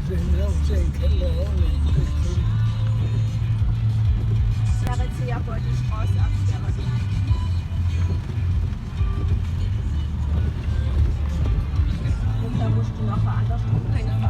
sind auf den Keller auch nicht bekommen. Das wäre jetzt ja wohl die Straße absperren. Und da musst du nachher anders bringen.